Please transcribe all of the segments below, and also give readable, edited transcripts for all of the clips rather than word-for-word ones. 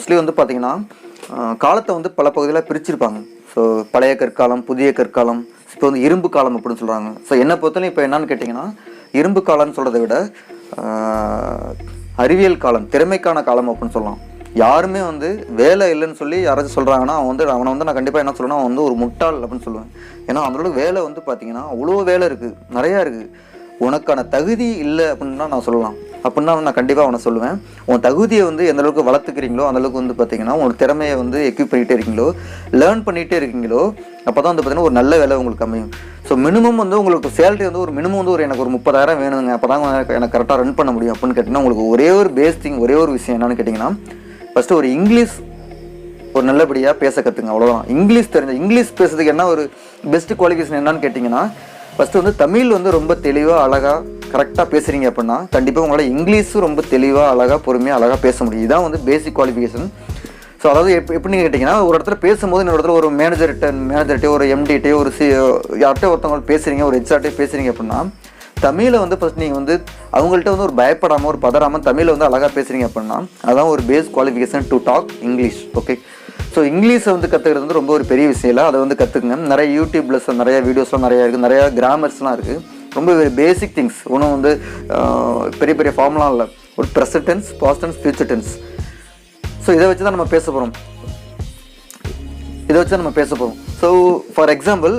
Mostly வந்து பார்த்திங்கன்னா காலத்தை வந்து பல பகுதியில் பிரிச்சிருப்பாங்க. ஸோ பழைய கற்காலம், புதிய கற்காலம், இப்போ வந்து இரும்பு காலம் அப்படின்னு சொல்கிறாங்க. ஸோ என்னை பொறுத்தவரை இப்போ என்னன்னு கேட்டிங்கன்னா, இரும்பு காலம்னு சொல்கிறத விட அறிவியல் காலம், திறமைக்கான காலம் அப்படின்னு சொல்லலாம். யாருமே வந்து வேலை இல்லைன்னு சொல்லி யாராச்சும் சொல்கிறாங்கன்னா அவனை வந்து நான் கண்டிப்பாக என்ன சொல்லுவேன்னா, அவன் வந்து ஒரு முட்டாள் அப்படின்னு சொல்லுவேன். ஏன்னா அவனோட வேலை வந்து பார்த்திங்கன்னா அவ்வளோ வேலை இருக்குது, நிறையா இருக்குது. உனக்கான தகுதி இல்லை அப்படின்னா நான் சொல்லலாம். அப்படின்னா நான் கண்டிப்பாக அவனை சொல்லுவேன், உன் தகுதியை வந்து எந்தளவுக்கு வளர்த்துக்கிறீங்களோ அந்தளவுக்கு வந்து பார்த்திங்கன்னா உங்களோட திறமையை வந்து எக்யூப் பண்ணிகிட்டே இருக்கீங்களோ, லேர்ன் பண்ணிகிட்டே இருக்கீங்களோ, அப்போ தான் வந்து பார்த்திங்கன்னா ஒரு நல்ல வேலை உங்களுக்கு அமையும். ஸோ மினிமம் வந்து உங்களுக்கு சேலரி வந்து ஒரு மினிமம் வந்து எனக்கு ஒரு 30,000 வேணுங்க, அப்போ தான் எனக்கு கரெக்டாக ரன் பண்ண முடியும் அப்படின்னு கேட்டிங்கன்னா, உங்களுக்கு ஒரே ஒரு பேஸ் திங், ஒரே ஒரு விஷயம் என்னென்னு கேட்டிங்கன்னா, ஃபஸ்ட்டு ஒரு இங்கிலீஷ் ஒரு நல்லபடியாக பேச கற்றுங்க. அவ்வளோதான். இங்கிலீஷ் பேசுறதுக்கு என்ன ஒரு பெஸ்ட்டு குவாலிஃபிகேஷன் என்னன்னு கேட்டிங்கன்னா, ஃபஸ்ட்டு வந்து தமிழ் வந்து ரொம்ப தெளிவாக அழகாக கரெக்டாக பேசுகிறீங்க அப்படின்னா கண்டிப்பாக உங்களால் இங்கிலீஷும் ரொம்ப தெளிவாக அழகாக பொறுமையாக அழகாக பேச முடியும். இதுதான் வந்து பேசிக் குவாலிஃபிகேஷன். ஸோ அதாவது எப்படின்னு கேட்டிங்கன்னா, ஒரு இடத்துல பேசும்போது இன்னொரு இடத்துல ஒரு மேனேஜர்கிட்டே ஒரு எம்டிகிட்டே ஒரு யார்கிட்ட ஒருத்தவங்க பேசுகிறீங்க, ஒரு ஹெச்ஆர்ட்டே பேசுகிறீங்க அப்படின்னா தமிழை வந்து ஃபஸ்ட் நீங்கள் வந்து அவங்கள்ட்ட வந்து ஒரு பயப்படாமல் ஒரு பதறாமல் தமிழை வந்து அழகாக பேசுகிறீங்க அப்படின்னா அதுதான் ஒரு base qualification to talk English. Okay. So இங்கிலீஷை வந்து கற்றுக்கிறது வந்து ரொம்ப ஒரு பெரிய விஷயம் இல்லை, அதை வந்து கற்றுக்குங்க. நிறைய யூடியூப்லஸ் நிறைய வீடியோஸ்லாம் நிறையா இருக்குது, நிறையா கிராமர்ஸ்லாம் இருக்குது. ரொம்ப பேசிக் திங்ஸ், ஒன்றும் வந்து பெரிய பெரிய ஃபார்ம்லாம் இல்லை. ஒரு present tense, past tense, future tense. So இதை வச்சு தான் நம்ம பேச போகிறோம். ஸோ ஃபார் எக்ஸாம்பிள்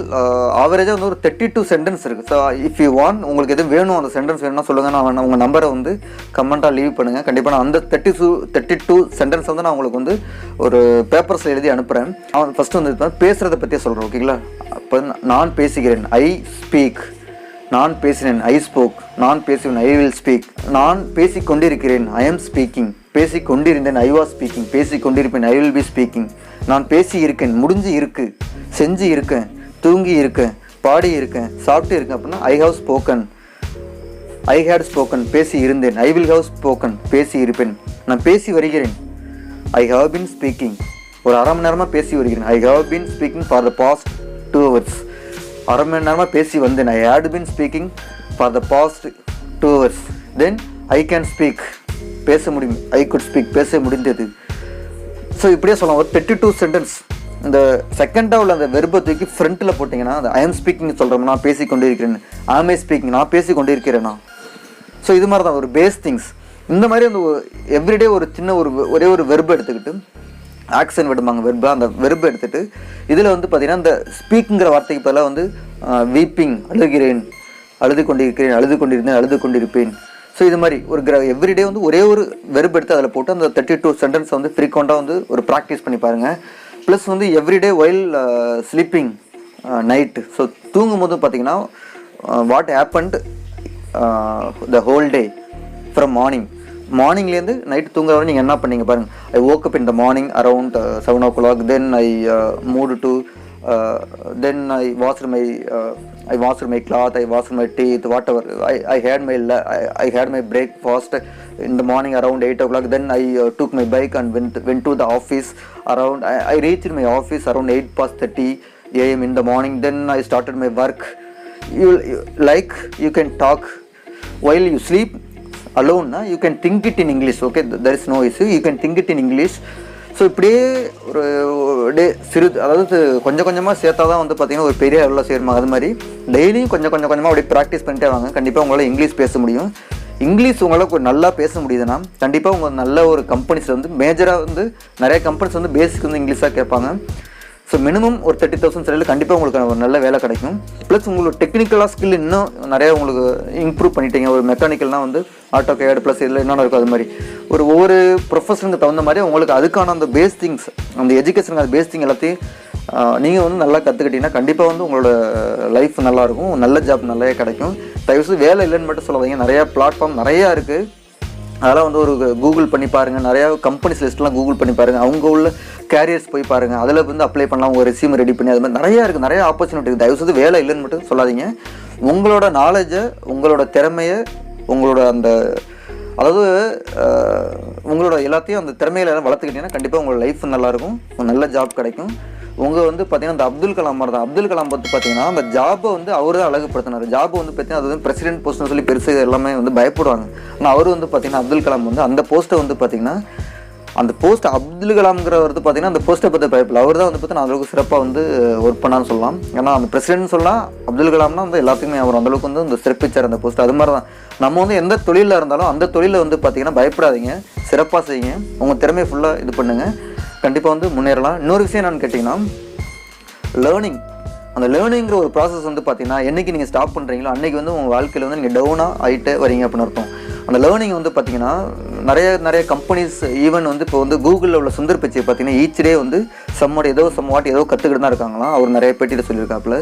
ஆவரேஜாக வந்து ஒரு 32 சென்டென்ஸ் இருக்குது. ஸோ இஃப் யூ வாண்ட், உங்களுக்கு எது வேணும், அந்த சென்டென்ஸ் வேணும்னா சொல்லுங்கள், நான் உங்கள் நம்பரை வந்து கமெண்ட்டாக லீவ் பண்ணுங்கள். கண்டிப்பாக நான் அந்த 32 சென்டென்ஸ் வந்து நான் உங்களுக்கு வந்து ஒரு பேப்பர்ஸில் எழுதி அனுப்புகிறேன். ஃபஸ்ட்டு வந்து பேசுகிறத பற்றியே சொல்கிறேன். ஓகேங்களா? அப்போ நான் பேசுகிறேன், ஐ ஸ்பீக். நான் பேசினேன், ஐ ஸ்போக். நான் பேசுவேன், ஐ வில் ஸ்பீக். நான் பேசிக்கொண்டிருக்கிறேன், ஐ எம் ஸ்பீக்கிங். பேசிக்கொண்டிருந்தேன், ஐ வாஸ் ஸ்பீக்கிங். பேசிக்கொண்டிருப்பேன், ஐ வில் பி ஸ்பீக்கிங். நான் பேசி இருக்கேன், முடிஞ்சு இருக்கு, செஞ்சு இருக்கேன், தூங்கி இருக்கேன், பாடி இருக்கேன், சாப்பிட்டு இருக்கேன் அப்படின்னா I have spoken. I had spoken, பேசி இருந்தேன். ஐ வில் ஹவ் ஸ்போக்கன், பேசி இருப்பேன். நான் பேசி வருகிறேன், ஐ ஹவ் பின் ஸ்பீக்கிங். ஒரு அரை மணி நேரமாக பேசி வருகிறேன், I have been speaking for the past 2 hours. அரை மணி நேரமாக பேசி வந்தேன், I had been speaking for the past 2 hours. Then I can speak, பேச முடியும். ஐ குட் ஸ்பீக், பேச முடிந்தது. ஸோ இப்படியே சொல்லலாம். ஒரு 32 சென்டென்ஸ். இந்த செகண்டாக உள்ள அந்த வெர்பை தூக்கி ஃப்ரண்ட்டில் போட்டிங்கன்னா அந்த ஐ எம் ஸ்பீக்கிங் சொல்கிறோம், நான் பேசி கொண்டு இருக்கிறேன். ஆம் ஐ ஸ்பீக்கிங், நான் பேசி கொண்டு இருக்கிறேன்னா. ஸோ இது மாதிரி தான் ஒரு பேஸ் திங்ஸ். இந்த மாதிரி அந்த எவ்ரிடே ஒரு சின்ன ஒரே ஒரு வெர்பை எடுத்துக்கிட்டு, ஆக்ஷன் விடுவாங்க வெர்பை, அந்த வெர்பை எடுத்துகிட்டு இதில் வந்து பார்த்திங்கன்னா இந்த ஸ்பீக்குங்கிற வார்த்தைக்கு பதிலாக வந்து வீப்பிங், அழுகிறேன், அழுது கொண்டிருக்கிறேன், அழுது கொண்டிருந்தேன், அழுது கொண்டிருப்பேன். ஸோ இது மாதிரி ஒரு எவ்ரிடே வந்து ஒரே ஒரு வெர்ப் எடுத்து அதில் போட்டு அந்த 32 சென்டென்ஸ் வந்து ஃப்ரீக்வெண்ட்டாக வந்து ஒரு ப்ராக்டிஸ் பண்ணி பாருங்கள். ப்ளஸ் வந்து everyday while sleeping night. So தூங்கும் போது பார்த்தீங்கன்னா what happened the whole day from மார்னிங்லேருந்து நைட்டு தூங்குற வரை நீங்கள் என்ன பண்ணீங்க பாருங்கள். I woke up in the morning around 7 o'clock. Then I moved to then I washed my cloth, I washed my teeth, whatever. I had my breakfast in the morning around 8 o'clock. Then I took my bike and went to the office around. I reached my office around 8:30 a.m. in the morning. Then I started my work. You can talk while you sleep alone. You can think it in English. Okay, there is no issue. You can think it in English. So இப்படியே ஒரு டே அதாவது கொஞ்சம் கொஞ்சமாக சேர்த்தா தான் வந்து பார்த்திங்கன்னா ஒரு பெரிய அளவில் சேருமா. அது மாதிரி டெய்லியும் கொஞ்சம் கொஞ்சமாக அப்படியே ப்ராக்டிஸ் பண்ணிட்டே வாங்க. கண்டிப்பாக உங்களால் இங்கிலீஷ் பேச முடியும். இங்கிலீஷ் உங்களுக்கு நல்லா பேச முடியுதுன்னா கண்டிப்பாக உங்கள் நல்ல ஒரு கம்பெனிஸில் வந்து மேஜராக வந்து நிறைய கம்பெனிஸ் வந்து பேசிக் வந்து இங்கிலீஷாக கேட்பாங்க. ஸோ மினிமம் ஒரு 30,000 சேலரியில் கண்டிப்பாக உங்களுக்கு ஒரு நல்ல வேலை கிடைக்கும். ப்ளஸ் உங்களோட டெக்னிக்கலாக ஸ்கில் இன்னும் நிறையா உங்களுக்கு இம்ப்ரூவ் பண்ணிட்டீங்க. ஒரு மெக்கானிக்கல்னால் வந்து ஆட்டோ கேட் ப்ளஸ் இதில் என்னென்ன இருக்கும் அது மாதிரி ஒவ்வொரு ப்ரொஃபஷனுக்கு தகுந்த மாதிரி உங்களுக்கு அதுக்கான அந்த பேஸ் திங்ஸ், அந்த எஜுகேஷனுக்கு அந்த பேஸ் திங் எல்லாத்தையும் நீங்கள் வந்து நல்லா கற்றுக்கிட்டீங்கன்னா கண்டிப்பாக வந்து உங்களோட லைஃப் நல்லாயிருக்கும், நல்ல ஜாப் நிறைய கிடைக்கும். தயவுசெய்து வேலை இல்லைன்னு மட்டும் சொல்லாதீங்க. நிறையா பிளாட்ஃபார்ம் நிறையா இருக்குது. அதெல்லாம் வந்து ஒரு கூகுள் பண்ணி பாருங்கள். நிறையா கம்பெனிஸ் லிஸ்ட்லாம் கூகுள் பண்ணி பாருங்கள். அவங்க உள்ள கேரியர்ஸ் போய் பாருங்கள். அதில் வந்து அப்ளை பண்ணலாம். உங்கள் ரெஸ்யூம் ரெடி பண்ணி அது மாதிரி நிறையா இருக்குது. நிறையா ஆப்பர்ச்சுனிட்டி இருக்குது. தயவுசெய்து வேலை இல்லைன்னு மட்டும் சொல்லாதீங்க. உங்களோட நாலேஜை, உங்களோட திறமையை, உங்களோட அந்த அதாவது உங்களோட எல்லாத்தையும் அந்த திறமையில வளர்த்துக்கிட்டீங்கன்னா கண்டிப்பாக உங்களோட லைஃப் நல்லாயிருக்கும், நல்ல ஜாப் கிடைக்கும். உங்கள் வந்து பார்த்தீங்கன்னா அந்த அப்துல் கலாம் மாதிரி தான். அப்துல் கலாம் பார்த்து பார்த்தீங்கன்னா அந்த ஜாப்பை வந்து அவர் தான் அழகுப்படுத்தினார். ஜாப் வந்து பார்த்தீங்கன்னா அது வந்து பிரசிடென்ட் போஸ்ட்னு சொல்லி பெருசு எல்லாமே வந்து பயப்படுவாங்க. ஆனால் அவர் வந்து பார்த்தீங்கன்னா அப்துல் கலாம் வந்து அந்த போஸ்ட்டை வந்து பார்த்தீங்கன்னா அந்த போஸ்ட் அப்துல் கலாம்ங்கிறவர் வந்து பார்த்தீங்கன்னா அந்த போஸ்ட்டை பற்றி பயப்பில்லை. அவர் தான் வந்து பார்த்தீங்கன்னா அந்தளவுக்கு சிறப்பாக வந்து ஒர்க் பண்ணான்னு சொல்லலாம். ஏன்னா அந்த பிரசிடென்ட் சொல்லலாம், அப்துல் கலாம்னா வந்து எல்லாத்துக்குமே அவர் அந்தளவுக்கு வந்து இந்த சிறப்பிச்சார் அந்த போஸ்ட். அது மாதிரி தான் நம்ம வந்து எந்த தொழிலில் இருந்தாலும் அந்த தொழிலில் வந்து பார்த்தீங்கன்னா பயப்படாதீங்க, சிறப்பாக செய்யுங்க, உங்கள் திறமையை ஃபுல்லாக இது பண்ணுங்கள், கண்டிப்பாக வந்து முன்னேறலாம். இன்னொரு விஷயம் என்னென்னு கேட்டிங்கன்னா லேர்னிங். அந்த லேர்னிங்கிற ஒரு ப்ராசஸ் வந்து பார்த்தீங்கன்னா என்றைக்கு நீங்கள் ஸ்டாப் பண்ணுறீங்களோ அன்றைக்கி வந்து உங்கள் வாழ்க்கையில் வந்து நீங்கள் டவுனாக ஆகிட்டே வரீங்க அப்படின்னு அர்த்தம். அந்த லேர்னிங் வந்து பார்த்தீங்கன்னா நிறைய கம்பெனிஸ் ஈவன் வந்து இப்போ வந்து கூகுளில் உள்ள சுந்தர் பிச்சை பார்த்தீங்கன்னா ஈச் டே வந்து ஏதோ கற்றுக்கிட்டு தான் இருக்காங்களாம். அவர் நிறைய பேட்டியில் சொல்லியிருக்காப்புல.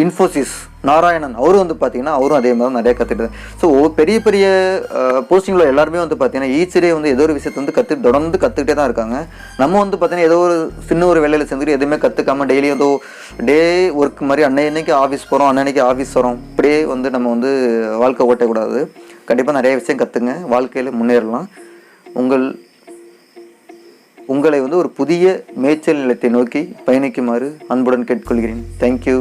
இன்ஃபோசிஸ் நாராயணன் அவரும் வந்து பார்த்தீங்கன்னா அவரும் அதே மாதிரி நிறைய கற்றுக்கிட்டு. ஸோ பெரிய பெரிய போஸ்டிங்கில் எல்லாருமே வந்து பார்த்தீங்கன்னா ஈச் டே வந்து ஏதோ ஒரு விஷயத்தை வந்து தொடர்ந்து கற்றுக்கிட்டே தான் இருக்காங்க. நம்ம வந்து பார்த்தீங்கன்னா ஏதோ ஒரு சின்ன ஒரு வேலையில் சேர்ந்துட்டு எதுவுமே கற்றுக்காமல் டெய்லி ஏதோ டே ஒர்க் மாதிரி அன்னைக்கு ஆஃபீஸ் போகிறோம், அன்னைக்கு ஆஃபீஸ் வரோம், இப்படியே வந்து நம்ம வந்து வாழ்க்கை ஓட்டக்கூடாது. கண்டிப்பாக நிறைய விஷயம் கற்றுங்க, வாழ்க்கையில் முன்னேறலாம். உங்களை வந்து ஒரு புதிய மேய்ச்சல் நிலத்தை நோக்கி பயணிக்குமாறு அன்புடன் கேட்டுக்கொள்கிறேன். தேங்க்யூ.